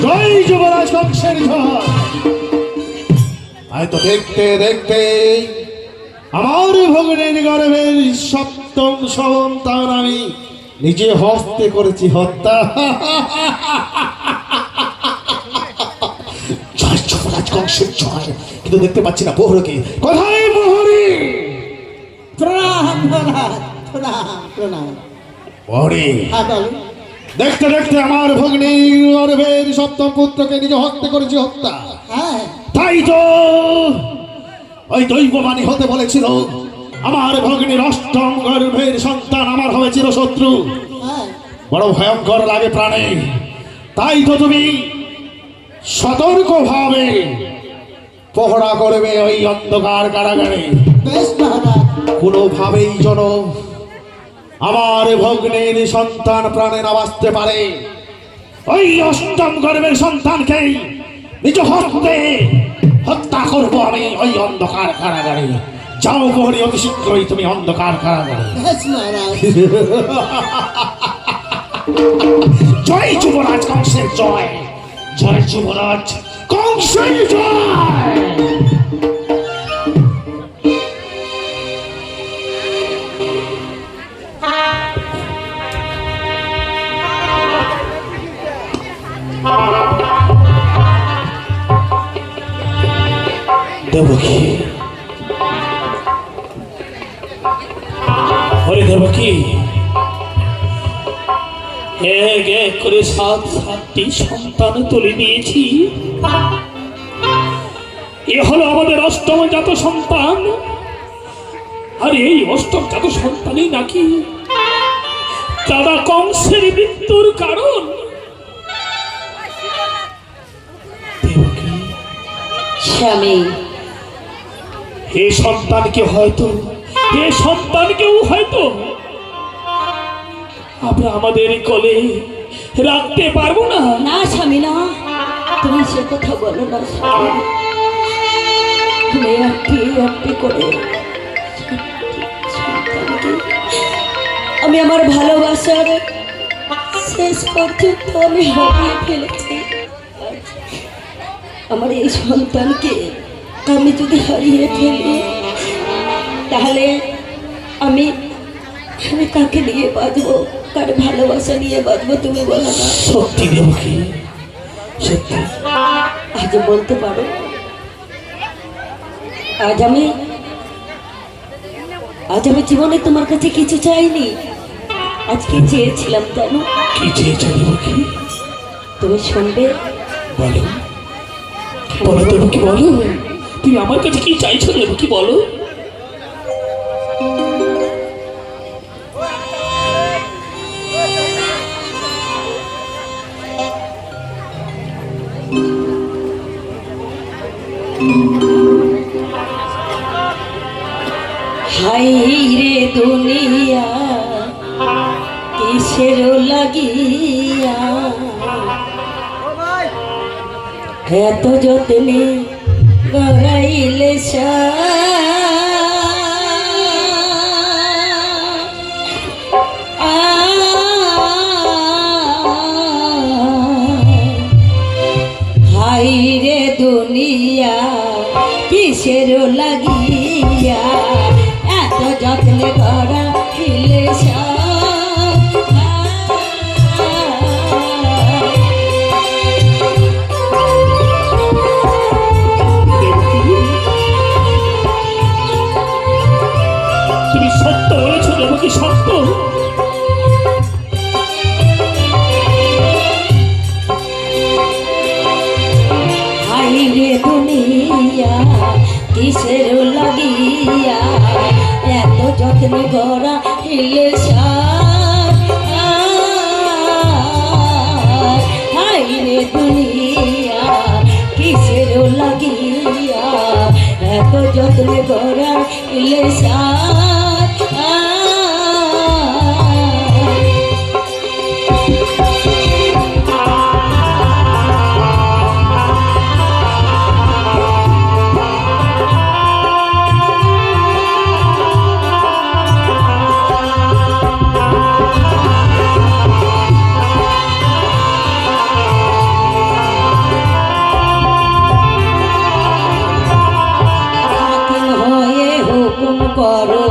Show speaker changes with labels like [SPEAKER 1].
[SPEAKER 1] জয় যুবরাজ কংসের জয়। হয়তো দেখতে দেখতে আমার ভগ্নের গর্ভের সপ্তম সন্তান আমি নিজে হস্তে করেছি হত্যা। জয় যুবরাজ কংসের জয়। কিন্তু দেখতে পাচ্ছি না প্রহরীকে। কোথায় প্রহরী?
[SPEAKER 2] প্রণাম মহারাজ, প্রণাম প্রণাম।
[SPEAKER 1] প্রহরী, দেখতে দেখতে আমার ভগ্নির গর্ভের সপ্তম পুত্রকে নিজে হত্যা করেছি হত্যা।
[SPEAKER 2] হ্যাঁ,
[SPEAKER 1] তাই তো ওই দৈববাণী হতে বলেছিল আমার ভগ্নির অষ্টম গর্ভের সন্তান আমার হবে চিরশত্রু।
[SPEAKER 2] হ্যাঁ,
[SPEAKER 1] বড় ভয়ঙ্কর লাগে প্রাণে। তাই তো তুমি সতর্ক ভাবে পহরা করবে ওই অন্ধকার কারাগারে।
[SPEAKER 2] বেশ মহারাজ।
[SPEAKER 1] কোনোভাবেই যেন আমার ভগ্নের সন্তান প্রাণে না বাঁচতে পারে। ওই অষ্টম গর্ভের সন্তানকে নিজ হস্তে হত্যা করবো আমি ওই অন্ধকার কারাগারে। যাও প্রহরী, অতি শীঘ্রই তুমি অন্ধকার কারাগারে।
[SPEAKER 2] বেশ মহারাজ।
[SPEAKER 1] জয় যুবরাজ কংসের জয়। জয় যুবরাজ কংসের জয়। দেবকী, হরে দেবকী, এক এক করে সাতটি সন্তান তুলে দিয়েছি। এ হলো আমাদের অষ্টম জাত সন্তান। আর এই অষ্টম জাত সন্তানই নাকি দাদা কংসের মৃত্যুর কারণ।
[SPEAKER 3] স্বামী,
[SPEAKER 1] এই সন্তানকেও হয়তো আমরা আমাদের কোলে রাখতে পারবো না।
[SPEAKER 3] না স্বামী না, তুমি সে কথা বলো না স্বামী। তুমি একটি একটি করে আমি আমার ভালোবাসার শেষ পর্যন্ত আমি হারিয়ে ফেলেছি। আমার এই সন্তানকে আমি যদি হারিয়ে ফেলি তাহলে আমি কাকে নিয়ে বাঁচবো, কার ভালোবাসা নিয়ে বাঁচবো তুমি বলো না?
[SPEAKER 1] সত্যি দেবকী, সত্যি।
[SPEAKER 3] আজ বলতে পারো, আজ আমি জীবনে তোমার কাছে কিছু চাইনি। আজকে চেয়েছিলাম জানো?
[SPEAKER 1] কি চেয়েছো দেবকী?
[SPEAKER 3] তুমি শুনবে?
[SPEAKER 1] বলো বলো দেবকী, বলো তুমি আমার কাছে কি চাইছো দেবকী, বলো।
[SPEAKER 3] হাই রে দুনিয়া কিসের লাগিয়া এত যত্নে গড়াইলে হাই রে দুনিয়া কিসের লাগিয়া এত যত্নে গড়া হিলে
[SPEAKER 1] তুমি সত্য বলেছো দেবকী, সত্য।
[SPEAKER 3] হাই রে দুনিয়া কিসের লাগিয়া এত যত্নে গড়া হিলে হাই রে দুনিয়া কিসের লাগিয়া এত যত্নে গড়া হিলে পারো